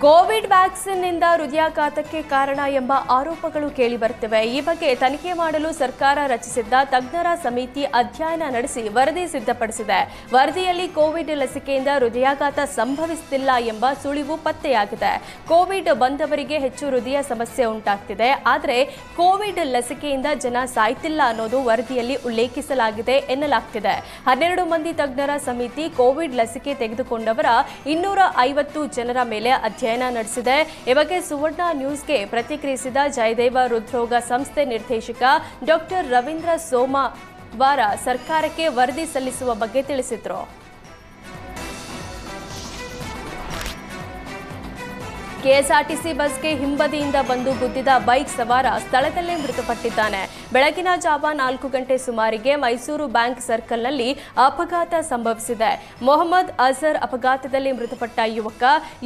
Covid ವ್ಯಾಕ್ಸಿನ್ನಿಂದ ಹೃದಯಾಘಾತಕ್ಕೆ ಕಾರಣ ಎಂಬ ಆರೋಪಗಳು ಕೇಳಿಬರುತ್ತಿವೆ. ಈ ಬಗ್ಗೆ ತನಿಖೆ ಮಾಡಲು ಸರ್ಕಾರ ರಚಿಸಿದ್ದ ತಜ್ಞರ ಸಮಿತಿ ಅಧ್ಯಯನ ನಡೆಸಿ ವರದಿ ಸಿದ್ಧಪಡಿಸಿದೆ. ವರದಿಯಲ್ಲಿ ಕೋವಿಡ್ ಲಸಿಕೆಯಿಂದ ಹೃದಯಾಘಾತ ಸಂಭವಿಸುತ್ತಿಲ್ಲ ಎಂಬ ಸುಳಿವು ಪತ್ತೆಯಾಗಿದೆ. ಕೋವಿಡ್ ಬಂದವರಿಗೆ ಹೆಚ್ಚು ಹೃದಯ ಸಮಸ್ಯೆ ಉಂಟಾಗ್ತಿದೆ, ಆದರೆ ಕೋವಿಡ್ ಲಸಿಕೆಯಿಂದ ಜನ ಸಾಯ್ತಿಲ್ಲ ಅನ್ನೋದು ವರದಿಯಲ್ಲಿ ಉಲ್ಲೇಖಿಸಲಾಗಿದೆ ಎನ್ನಲಾಗ್ತಿದೆ. 12 ಮಂದಿ ತಜ್ಞರ ಸಮಿತಿ ಕೋವಿಡ್ ಲಸಿಕೆ ತೆಗೆದುಕೊಂಡವರ 250 ಜನರ ಮೇಲೆ ಅಧ್ಯಯನ ನಡೆಸಿದೆ. ಈ ಬಗ್ಗೆ ಸುವರ್ಣ ನ್ಯೂಸ್ಗೆ ಪ್ರತಿಕ್ರಿಯಿಸಿದ ಜಯದೇವ ಹೃದ್ರೋಗ ಸಂಸ್ಥೆ ನಿರ್ದೇಶಕ ಡಾಕ್ಟರ್ ರವೀಂದ್ರ ಸೋಮವಾರ ಸರ್ಕಾರಕ್ಕೆ ವರದಿ ಸಲ್ಲಿಸುವ ಬಗ್ಗೆ ತಿಳಿಸಿದರು. ಕೆಎಸ್ಆರ್ಟಿಸಿ ಬಸ್ಗೆ ಹಿಂಬದಿಯಿಂದ ಬಂದು ಗುದ್ದಿದ ಬೈಕ್ ಸವಾರ ಸ್ಥಳದಲ್ಲೇ ಮೃತಪಟ್ಟಿದ್ದಾನೆ. ಬೆಳಗಿನ ಜಾವ 4 ಗಂಟೆ ಸುಮಾರಿಗೆ ಮೈಸೂರು ಬ್ಯಾಂಕ್ ಸರ್ಕಲ್ನಲ್ಲಿ ಅಪಘಾತ ಸಂಭವಿಸಿದೆ. ಮೊಹಮ್ಮದ್ ಅಜರ್ ಅಪಘಾತದಲ್ಲಿ ಮೃತಪಟ್ಟ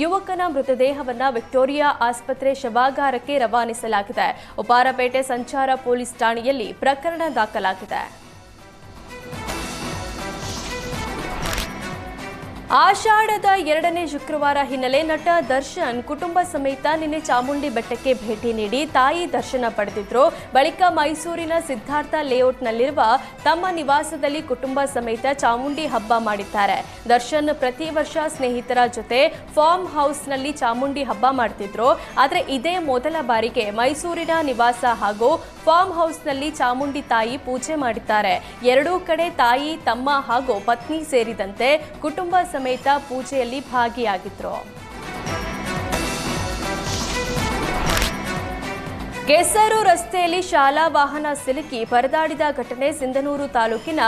ಯುವಕನ ಮೃತದೇಹವನ್ನು ವಿಕ್ಟೋರಿಯಾ ಆಸ್ಪತ್ರೆ ಶವಾಗಾರಕ್ಕೆ ರವಾನಿಸಲಾಗಿದೆ. ಉಪಾರಪೇಟೆ ಸಂಚಾರ ಪೊಲೀಸ್ ಠಾಣೆಯಲ್ಲಿ ಪ್ರಕರಣ ದಾಖಲಾಗಿದೆ. ಆಷಾಢದ 2ನೇ ಶುಕ್ರವಾರ ಹಿನ್ನೆಲೆ ನಟ ದರ್ಶನ್ ಕುಟುಂಬ ಸಮೇತ ನಿನ್ನೆ ಚಾಮುಂಡಿ ಬೆಟ್ಟಕ್ಕೆ ಭೇಟಿ ನೀಡಿ ತಾಯಿ ದರ್ಶನ ಪಡೆದಿದ್ರು. ಬಳಿಕ ಮೈಸೂರಿನ ಸಿದ್ಧಾರ್ಥ ಲೇಔಟ್ನಲ್ಲಿರುವ ತಮ್ಮ ನಿವಾಸದಲ್ಲಿ ಕುಟುಂಬ ಸಮೇತ ಚಾಮುಂಡಿ ಹಬ್ಬ ಮಾಡಿದ್ದಾರೆ. ದರ್ಶನ್ ಪ್ರತಿ ವರ್ಷ ಸ್ನೇಹಿತರ ಜೊತೆ ಫಾರ್ಮ್ ಹೌಸ್ನಲ್ಲಿ ಚಾಮುಂಡಿ ಹಬ್ಬ ಮಾಡ್ತಿದ್ರು. ಆದರೆ ಇದೇ ಮೊದಲ ಬಾರಿಗೆ ಮೈಸೂರಿನ ನಿವಾಸ ಹಾಗೂ ಫಾರ್ಮ್ ಹೌಸ್ನಲ್ಲಿ ಚಾಮುಂಡಿ ತಾಯಿ ಪೂಜೆ ಮಾಡಿದ್ದಾರೆ. ಎರಡೂ ಕಡೆ ತಾಯಿ, ತಮ್ಮ ಹಾಗೂ ಪತ್ನಿ ಸೇರಿದಂತೆ ಕುಟುಂಬ ಸಮೇತ ಪೂಜೆಯಲ್ಲಿ ಭಾಗಿಯಾಗಿದ್ರು. ಕೆಸರು ರಸ್ತೆಯಲ್ಲಿ ಶಾಲಾ ವಾಹನ ಸಿಲುಕಿ ಪರದಾಡಿದ ಘಟನೆ ಸಿಂಧನೂರು ತಾಲೂಕಿನ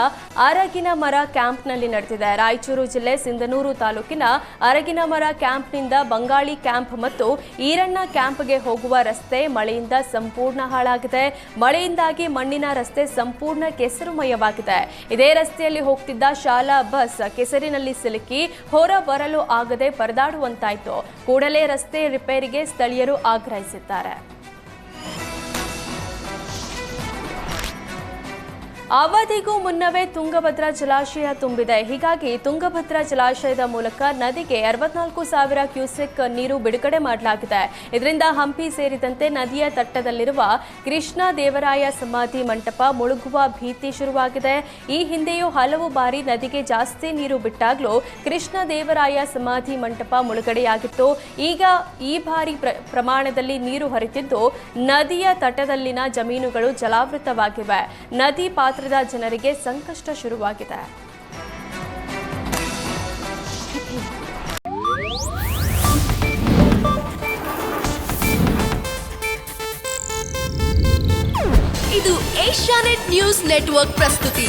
ಅರಗಿನಮರ ಕ್ಯಾಂಪ್ನಲ್ಲಿ ನಡೆದಿದೆ. ರಾಯಚೂರು ಜಿಲ್ಲೆ ಸಿಂಧನೂರು ತಾಲೂಕಿನ ಅರಗಿನಮರ ಕ್ಯಾಂಪ್ನಿಂದ ಬಂಗಾಳಿ ಕ್ಯಾಂಪ್ ಮತ್ತು ಈರಣ್ಣ ಕ್ಯಾಂಪ್ಗೆ ಹೋಗುವ ರಸ್ತೆ ಮಳೆಯಿಂದ ಸಂಪೂರ್ಣ ಹಾಳಾಗಿದೆ. ಮಳೆಯಿಂದಾಗಿ ಮಣ್ಣಿನ ರಸ್ತೆ ಸಂಪೂರ್ಣ ಕೆಸರುಮಯವಾಗಿದೆ. ಇದೇ ರಸ್ತೆಯಲ್ಲಿ ಹೋಗ್ತಿದ್ದ ಶಾಲಾ ಬಸ್ ಕೆಸರಿನಲ್ಲಿ ಸಿಲುಕಿ ಹೊರ ಬರಲು ಆಗದೆ ಪರದಾಡುವಂತಾಯಿತು. ಕೂಡಲೇ ರಸ್ತೆ ರಿಪೇರಿಗೆ ಸ್ಥಳೀಯರು ಆಗ್ರಹಿಸಿದ್ದಾರೆ. ಅವಧಿಗೂ ಮುನ್ನವೇ ತುಂಗಭದ್ರಾ ಜಲಾಶಯ ತುಂಬಿದೆ. ಹೀಗಾಗಿ ತುಂಗಭದ್ರಾ ಜಲಾಶಯದ ಮೂಲಕ ನದಿಗೆ 64,000 ಕ್ಯೂಸೆಕ್ ನೀರು ಬಿಡುಗಡೆ ಮಾಡಲಾಗಿದೆ. ಇದರಿಂದ ಹಂಪಿ ಸೇರಿದಂತೆ ನದಿಯ ತಟ್ಟದಲ್ಲಿರುವ ಕೃಷ್ಣ ದೇವರಾಯ ಸಮಾಧಿ ಮಂಟಪ ಮುಳುಗುವ ಭೀತಿ ಶುರುವಾಗಿದೆ. ಈ ಹಿಂದೆಯೂ ಹಲವು ಬಾರಿ ನದಿಗೆ ಜಾಸ್ತಿ ನೀರು ಬಿಟ್ಟಾಗಲೂ ಕೃಷ್ಣ ದೇವರಾಯ ಸಮಾಧಿ ಮಂಟಪ ಮುಳುಗಡೆಯಾಗಿತ್ತು. ಈಗ ಈ ಬಾರಿ ಪ್ರಮಾಣದಲ್ಲಿ ನೀರು ಹರಿತಿದ್ದು ನದಿಯ ತಟದಲ್ಲಿನ ಜಮೀನುಗಳು ಜಲಾವೃತವಾಗಿವೆ. ನದಿ ಪಾತ್ರ ಜನರಿಗೆ ಸಂಕಷ್ಟ ಶುರುವಾಗಿದೆ. ಇದು ಏಷ್ಯಾನೆಟ್ ನ್ಯೂಸ್ ನೆಟ್ವರ್ಕ್ ಪ್ರಸ್ತುತಿ.